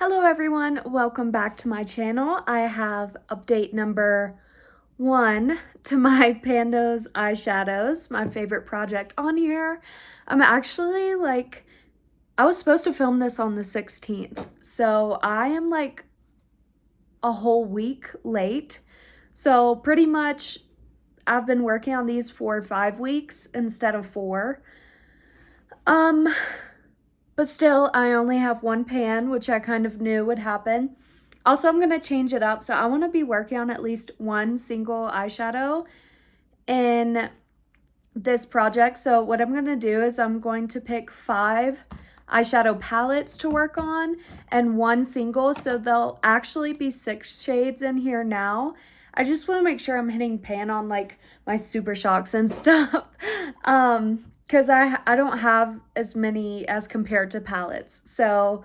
Hello everyone, welcome back to my channel. I have update number 1 to my Pandos eyeshadows, my favorite project on here. I'm actually I was supposed to film this on the 16th, so I am like a whole week late. So pretty much I've been working on these for 5 weeks instead of 4. But still, I only have one pan, which I kind of knew would happen. Also, I'm going to change it up. So I want to be working on at least one single eyeshadow in this project. So what I'm going to do is I'm going to pick 5 eyeshadow palettes to work on and one single. So there'll actually be 6 shades in here now. I just want to make sure I'm hitting pan on like my Super Shocks and stuff. Because I don't have as many as compared to palettes. So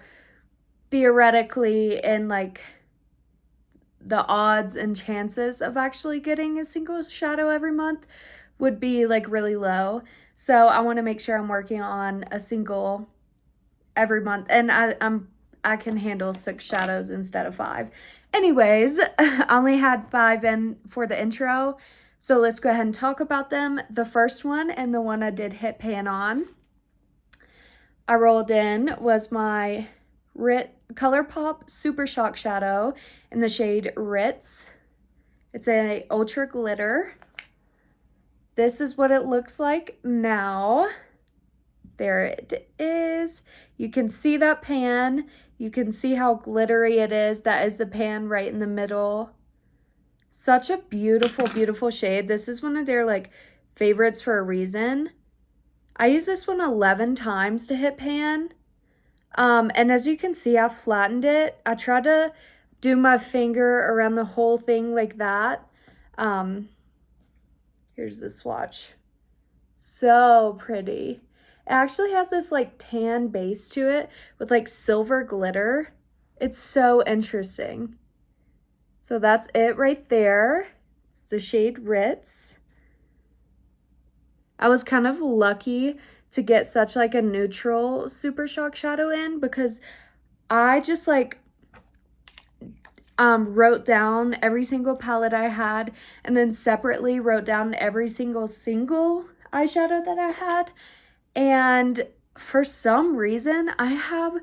theoretically, in like the odds and chances of actually getting a single shadow every month would be like really low. So I want to make sure I'm working on a single every month, and I can handle 6 shadows instead of 5. Anyways, I only had 5 in for the intro. So let's go ahead and talk about them. The first one, and the one I did hit pan on, I rolled in, was my ColourPop Super Shock Shadow in the shade Ritz. It's a ultra glitter. This is what it looks like now. There it is. You can see that pan. You can see how glittery it is. That is the pan right in the middle. Such a beautiful, beautiful shade. This is one of their like favorites for a reason. I use this one 11 times to hit pan. And as you can see, I flattened it. I tried to do my finger around the whole thing like that. Here's the swatch. So pretty. It actually has this like tan base to it with like silver glitter. It's so interesting. So that's it right there. It's the shade Ritz. I was kind of lucky to get such like a neutral Super Shock shadow in, because I just like wrote down every single palette I had, and then separately wrote down every single eyeshadow that I had. And for some reason, I have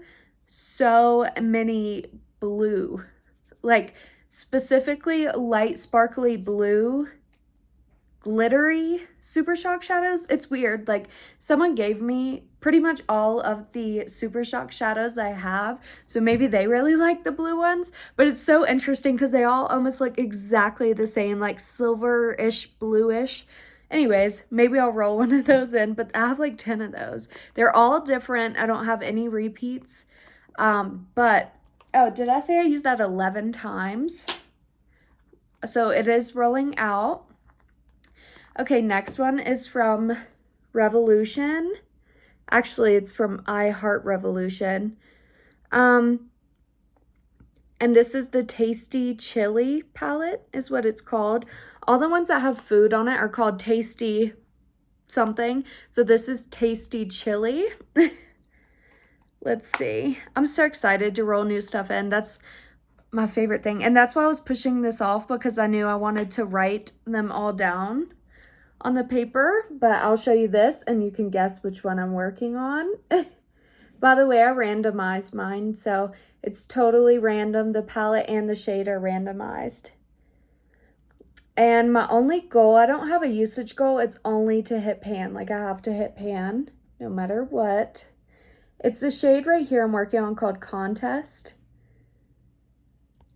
so many blue, like specifically light sparkly blue glittery Super Shock shadows. It's weird. Like, someone gave me pretty much all of the Super Shock shadows I have, so maybe they really like the blue ones. But it's so interesting because they all almost look exactly the same, like silver-ish, bluish. Anyways, maybe I'll roll one of those in, but I have like 10 of those. They're all different. I don't have any repeats. But, oh, did I say I used that 11 times? So it is rolling out. Okay, next one is from Revolution. Actually, it's from I Heart Revolution. And this is the Tasty Chili palette, is what it's called. All the ones that have food on it are called Tasty something. So this is Tasty Chili. Let's see. I'm so excited to roll new stuff in. That's my favorite thing. And that's why I was pushing this off, because I knew I wanted to write them all down on the paper. But I'll show you this and you can guess which one I'm working on. By the way, I randomized mine, so it's totally random. The palette and the shade are randomized. And my only goal, I don't have a usage goal, it's only to hit pan. Like, I have to hit pan no matter what. It's the shade right here I'm working on called Contest.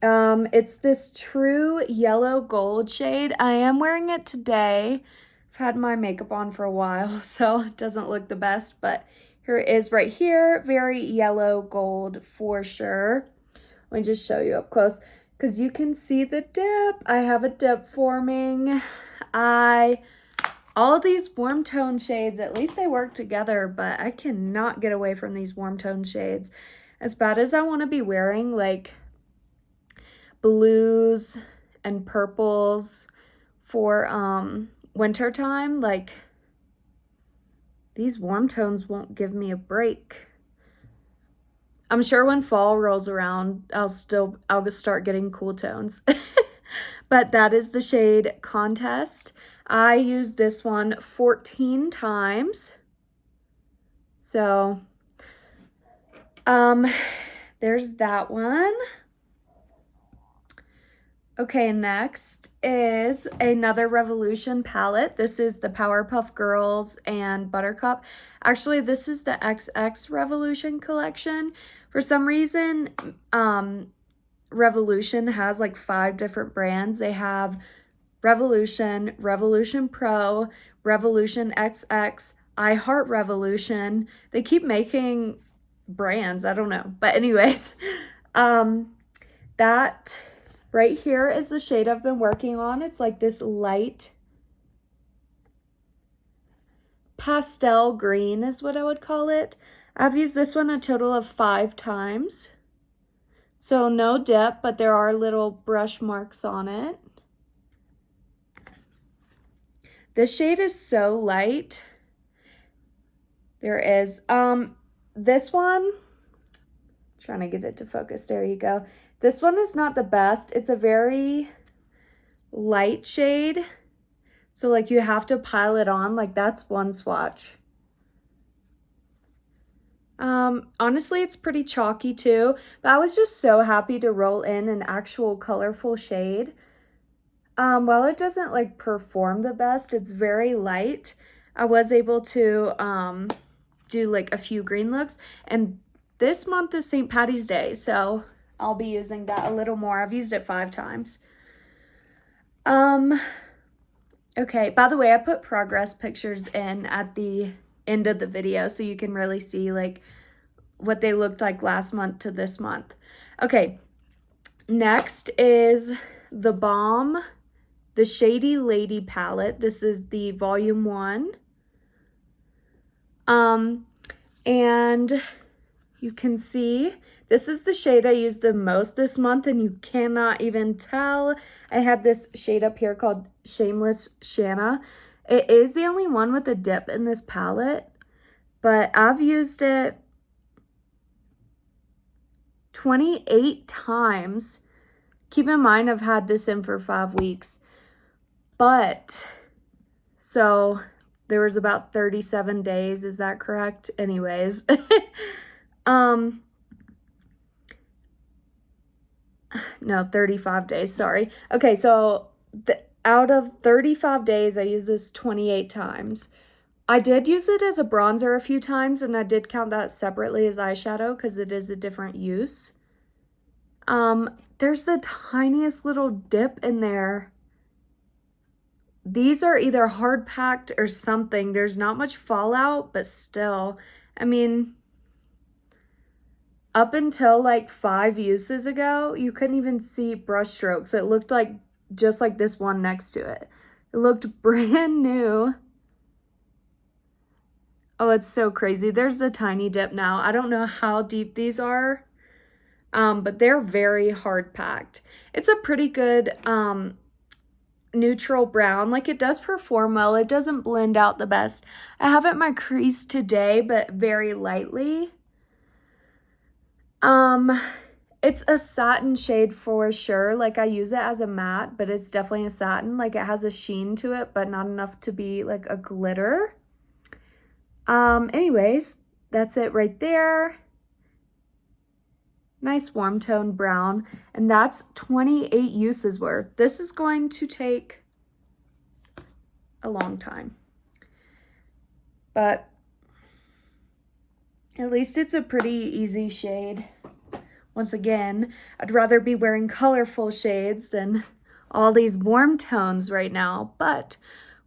It's this true yellow gold shade. I am wearing it today. I've had my makeup on for a while, so it doesn't look the best, but here it is right here. Very yellow gold for sure. Let me just show you up close, because you can see the dip. I have a dip forming. All these warm tone shades, at least they work together, but I cannot get away from these warm tone shades. As bad as I want to be wearing like blues and purples for winter time, like, these warm tones won't give me a break. I'm sure when fall rolls around, I'll just start getting cool tones. But that is the shade Contest. I used this one 14 times. So, there's that one. Okay, next is another Revolution palette. This is the Powerpuff Girls and Buttercup. Actually, this is the XX Revolution collection. For some reason, Revolution has like 5 different brands. They have Revolution, Revolution Pro, Revolution XX, I Heart Revolution. They keep making brands, I don't know. But anyways, that right here is the shade I've been working on. It's like this light pastel green is what I would call it. I've used this one a total of 5 times. So no dip, but there are little brush marks on it. This shade is so light. There is, this one, trying to get it to focus, there you go. This one is not the best. It's a very light shade. So like you have to pile it on, like that's one swatch. Honestly, it's pretty chalky too, but I was just so happy to roll in an actual colorful shade. While it doesn't like perform the best, it's very light. I was able to do like a few green looks, and this month is St. Patty's Day, so I'll be using that a little more. I've used it 5 times. Okay, by the way, I put progress pictures in at the end of the video so you can really see like what they looked like last month to this month. Okay, next is the Balm, the Shady Lady palette. This is the volume 1. And you can see this is the shade I used the most this month, and you cannot even tell. I had this shade up here called Shameless Shanna. It is the only one with a dip in this palette, but I've used it 28 times. Keep in mind, I've had this in for 5 weeks, but so there was about 37 days. Is that correct? Anyways, no, 35 days, sorry. Okay, so out of 35 days, I used this 28 times. I did use it as a bronzer a few times, and I did count that separately as eyeshadow because it is a different use. There's the tiniest little dip in there. These are either hard packed or something. There's not much fallout, but still, I mean, up until like 5 uses ago, you couldn't even see brush strokes. It looked like just like this one next to it. It looked brand new. Oh, it's so crazy. There's a tiny dip now. I don't know how deep these are, but they're very hard packed. It's a pretty good neutral brown. Like, it does perform well. It doesn't blend out the best. I have it in my crease today, but very lightly. It's a satin shade for sure. Like, I use it as a matte, but it's definitely a satin. Like, it has a sheen to it, but not enough to be like a glitter. Anyways, that's it right there. Nice warm tone brown, and that's 28 uses worth. This is going to take a long time, but at least it's a pretty easy shade. Once again, I'd rather be wearing colorful shades than all these warm tones right now, but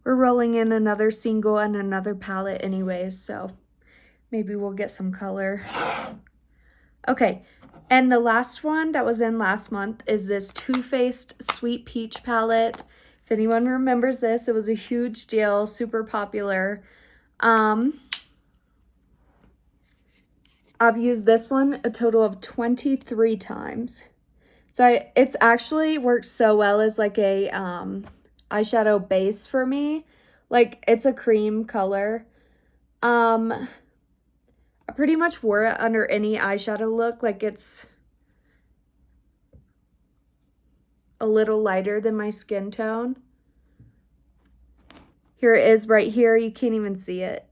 we're rolling in another single and another palette anyways, so maybe we'll get some color. Okay, and the last one that was in last month is this Too Faced Sweet Peach palette. If anyone remembers this, it was a huge deal, super popular. I've used this one a total of 23 times. So it's actually worked so well as like a eyeshadow base for me. Like, it's a cream color. I pretty much wore it under any eyeshadow look. Like, it's a little lighter than my skin tone. Here it is right here. You can't even see it.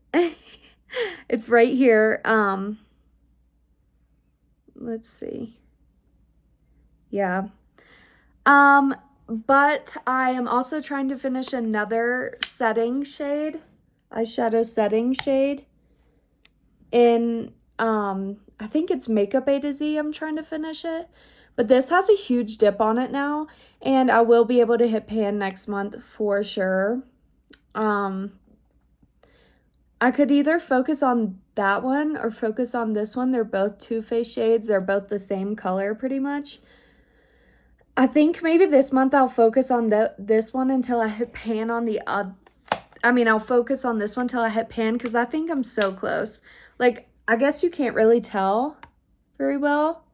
It's right here. Let's see. Yeah. But I am also trying to finish another setting shade, eyeshadow setting shade in, I think it's Makeup A to Z. I'm trying to finish it. But this has a huge dip on it now, and I will be able to hit pan next month for sure. I could either focus on that one or focus on this one. They're both Too Faced shades. They're both the same color pretty much. I think maybe this month I'll focus on this one until I hit pan on the other. I mean, I'll focus on this one until I hit pan because I think I'm so close. Like, I guess you can't really tell very well,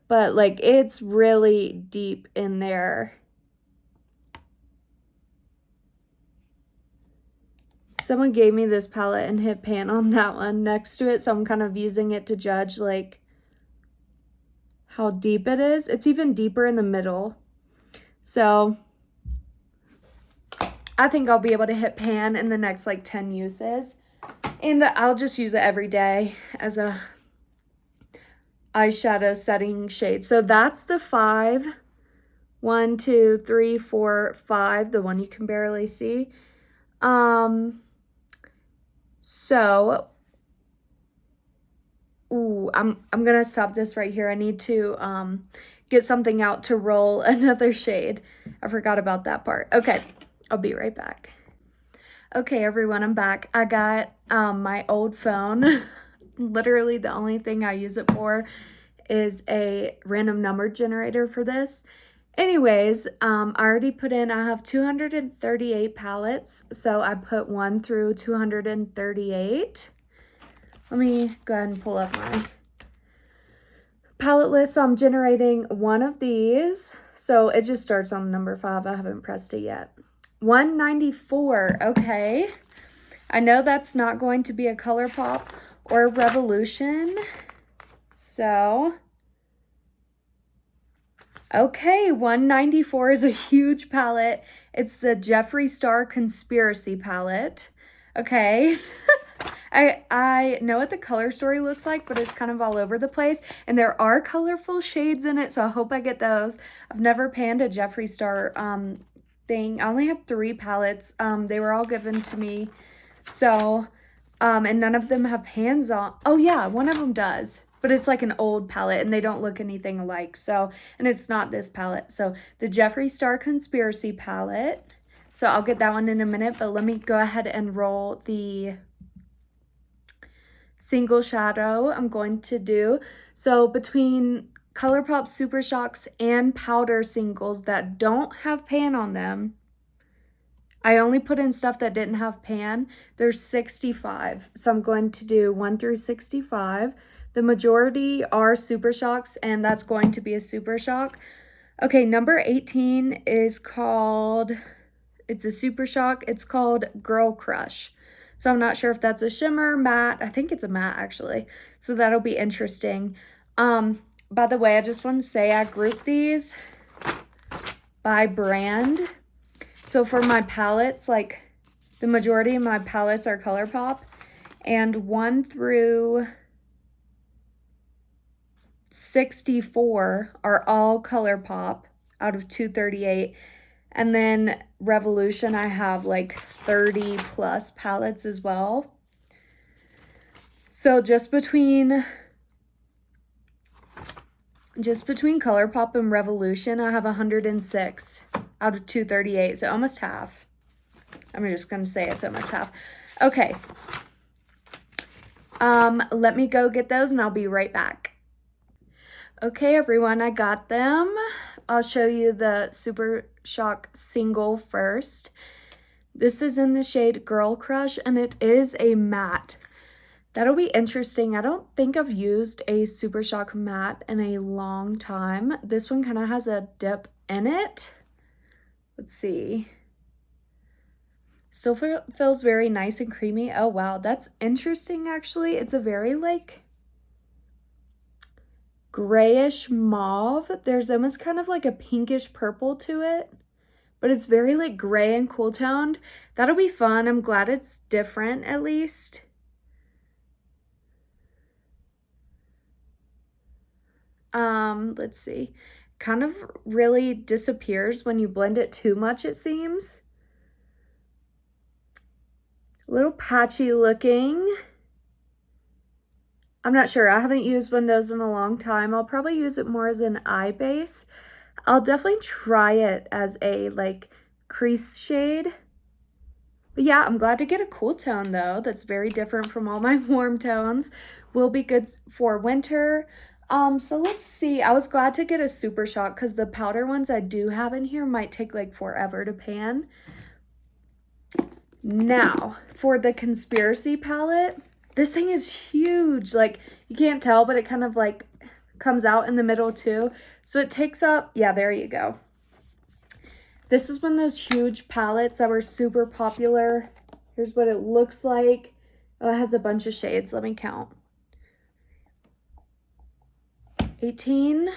but like, it's really deep in there. Someone gave me this palette and hit pan on that one next to it, so I'm kind of using it to judge like how deep it is. It's even deeper in the middle. So I think I'll be able to hit pan in the next like 10 uses. And I'll just use it every day as a eyeshadow setting shade. So that's the 5. 1, 2, 3, 4, 5, the one you can barely see. So, ooh, I'm gonna stop this right here. I need to get something out to roll another shade. I forgot about that part. Okay, I'll be right back. Okay, everyone, I'm back. I got my old phone. Literally the only thing I use it for is a random number generator for this. Anyways, I already put in, I have 238 palettes, so I put 1 through 238. Let me go ahead and pull up my palette list. So I'm generating one of these. So it just starts on number 5. I haven't pressed it yet. 194, okay. I know that's not going to be a ColourPop or Revolution, so... Okay, 194 is a huge palette. It's the Jeffree Star Conspiracy palette. Okay. I know what the color story looks like, but it's kind of all over the place. And there are colorful shades in it, so I hope I get those. I've never panned a Jeffree Star thing. I only have 3 palettes. They were all given to me. So, and none of them have pans on. Oh yeah, one of them does. But it's like an old palette and they don't look anything alike. So, and it's not this palette. So the Jeffree Star Conspiracy palette. So I'll get that one in a minute, but let me go ahead and roll the single shadow I'm going to do. So between ColourPop Super Shocks and powder singles that don't have pan on them, I only put in stuff that didn't have pan. There's 65. So I'm going to do 1 through 65. The majority are Super Shocks, and that's going to be a Super Shock. Okay, number 18 is called, it's a Super Shock. It's called Girl Crush. So I'm not sure if that's a shimmer, matte. I think it's a matte, actually. So that'll be interesting. By the way, I just want to say I grouped these by brand. So for my palettes, like the majority of my palettes are ColourPop, and 1 through 64 are all ColourPop out of 238. And then Revolution, I have like 30 plus palettes as well. So just between ColourPop and Revolution, I have 106 out of 238. So almost half. I'm just going to say it's almost half. Okay. Let me go get those and I'll be right back. Okay, everyone, I got them. I'll show you the Super Shock single first. This is in the shade Girl Crush, and it is a matte. That'll be interesting. I don't think I've used a Super Shock matte in a long time. This one kind of has a dip in it. Let's see. Still feels very nice and creamy. Oh, wow. That's interesting, actually. It's a very, like, grayish mauve. There's almost kind of like a pinkish purple to it, but it's very, like, gray and cool toned. That'll be fun. I'm glad it's different, at least. Let's see. Kind of really disappears when you blend it too much, it seems. A little patchy looking. I'm not sure. I haven't used one of those in a long time. I'll probably use it more as an eye base. I'll definitely try it as a, like, crease shade. But yeah, I'm glad to get a cool tone, though. That's very different from all my warm tones. Will be good for winter. So let's see. I was glad to get a super shot because the powder ones I do have in here might take, like, forever to pan. Now, for the Conspiracy palette, this thing is huge. Like, you can't tell, but it kind of, like, comes out in the middle, too. So it takes up, yeah, there you go. This is one of those huge palettes that were super popular. Here's what it looks like. Oh, it has a bunch of shades. Let me count. 18.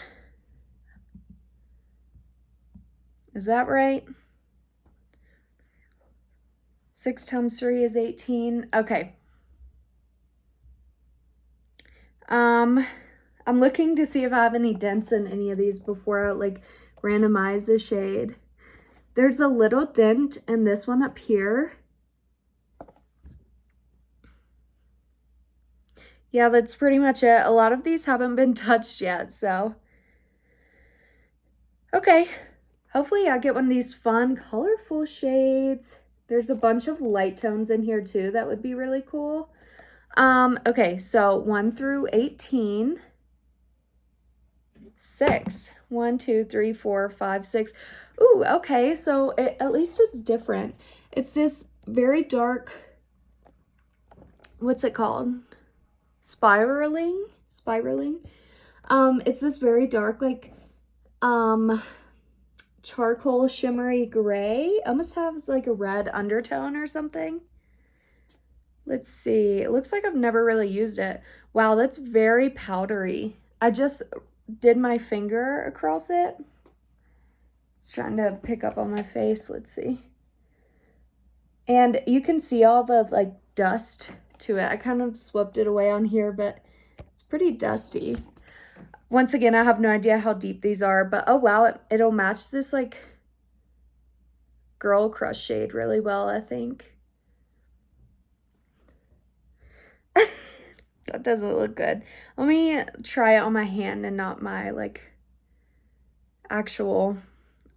Is that right? 6 times 3 is 18. Okay. I'm looking to see if I have any dents in any of these before I, like, randomize the shade. There's a little dent in this one up here. Yeah, that's pretty much it. A lot of these haven't been touched yet, so. Okay. Hopefully I get one of these fun, colorful shades. There's a bunch of light tones in here too. That would be really cool. Okay, so 1 through 18. 6. 1, 2, 3, 4, 5, 6. Ooh, okay, so it at least is different. It's this very dark, what's it called? Spiraling. It's this very dark, like, charcoal shimmery gray. Almost has like a red undertone or something. Let's see. It looks like I've never really used it. Wow, that's very powdery. I just did my finger across it. It's trying to pick up on my face. Let's see. And you can see all the, like, dust to it. I kind of swept it away on here, but it's pretty dusty. Once again, I have no idea how deep these are, but oh wow, it'll match this, like, girl crush shade really well, I think. That doesn't look good. Let me try it on my hand and not my, like, actual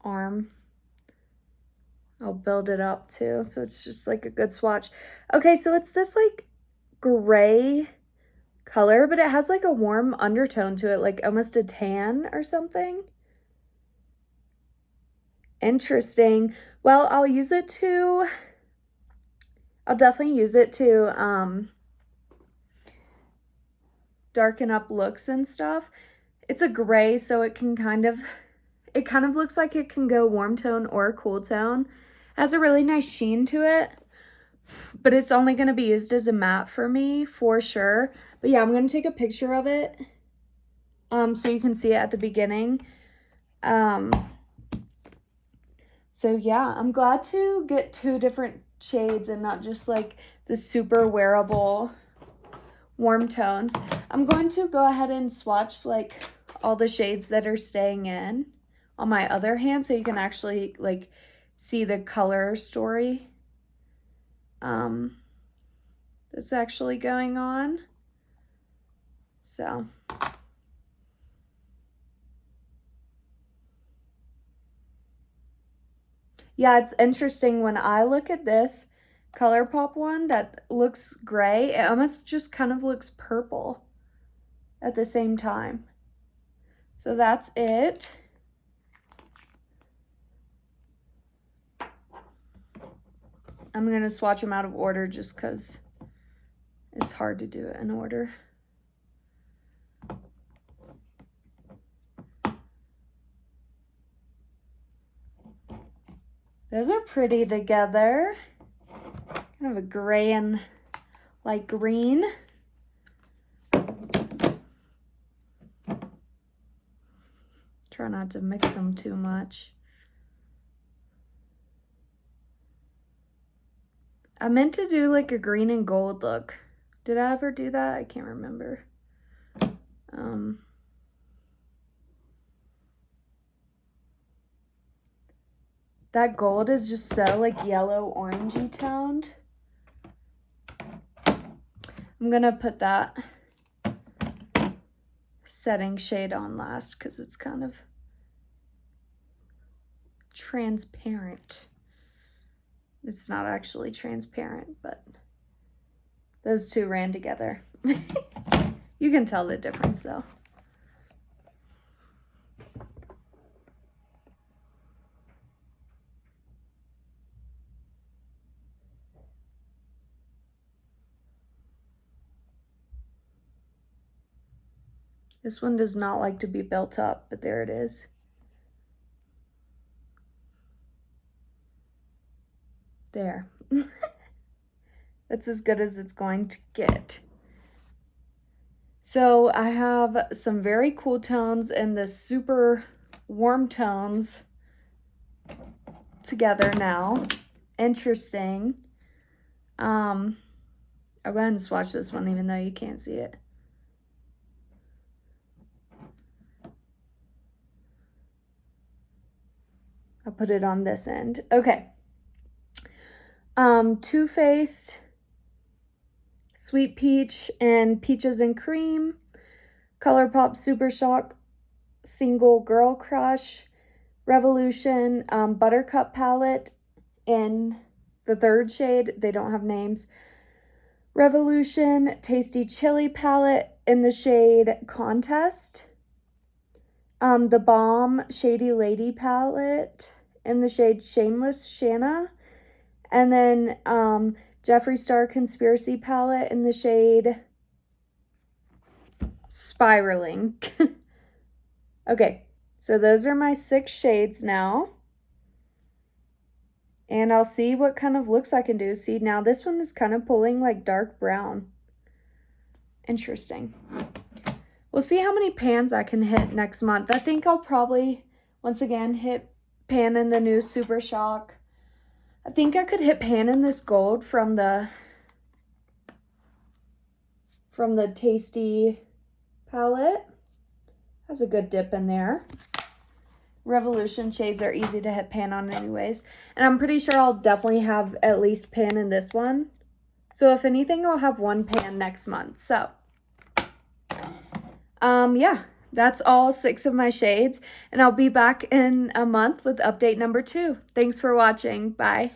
arm. I'll build it up too, so it's just, like, a good swatch. Okay, so it's this, like, gray color, but it has, like, a warm undertone to it, like almost a tan or something. Interesting. Well, I'll definitely use it to darken up looks and stuff. It's a gray, so it kind of looks like it can go warm tone or cool tone. It has a really nice sheen to it, but it's only going to be used as a matte for me for sure. But yeah, I'm going to take a picture of it so you can see it at the beginning. So yeah, I'm glad to get 2 different shades and not just, like, the super wearable warm tones. I'm going to go ahead and swatch, like, all the shades that are staying in on my other hand so you can actually, like, see the color story that's actually going on. So yeah, it's interesting when I look at this ColourPop one that looks gray, it almost just kind of looks purple at the same time. So that's it. I'm going to swatch them out of order just because it's hard to do it in order. Those are pretty together. kind of a gray and light green. Try not to mix them too much. I meant to do like a green and gold look. Did I ever do that? I can't remember. That gold is just so like yellow orangey toned. I'm gonna put that setting shade on last because it's kind of transparent. It's not actually transparent, but those two ran together. You can tell the difference though. This one does not like to be built up, but there it is. There. That's as good as it's going to get. So I have some very cool tones and the super warm tones together now. Interesting. I'll go ahead and swatch this one even though you can't see it. I'll put it on this end. Okay. Too Faced, Sweet Peach, and Peaches and Cream, ColourPop Super Shock, Single Girl Crush, Revolution, Buttercup palette in the third shade. They don't have names. Revolution Tasty Chili palette in the shade Contest. The Balm Shady Lady palette in the shade Shameless Shanna. And then Jeffree Star Conspiracy palette in the shade Spiraling. Okay, so those are my 6 shades now. And I'll see what kind of looks I can do. See, now this one is kind of pulling like dark brown. Interesting. We'll see how many pans I can hit next month. I think I'll probably, once again, hit pan in the new Super Shock. I think I could hit pan in this gold from the Tasty palette. Has a good dip in there. Revolution shades are easy to hit pan on anyways. And I'm pretty sure I'll definitely have at least pan in this one. So if anything, I'll have 1 pan next month. So yeah, that's all 6 of my shades, and I'll be back in a month with update number 2. Thanks for watching. Bye.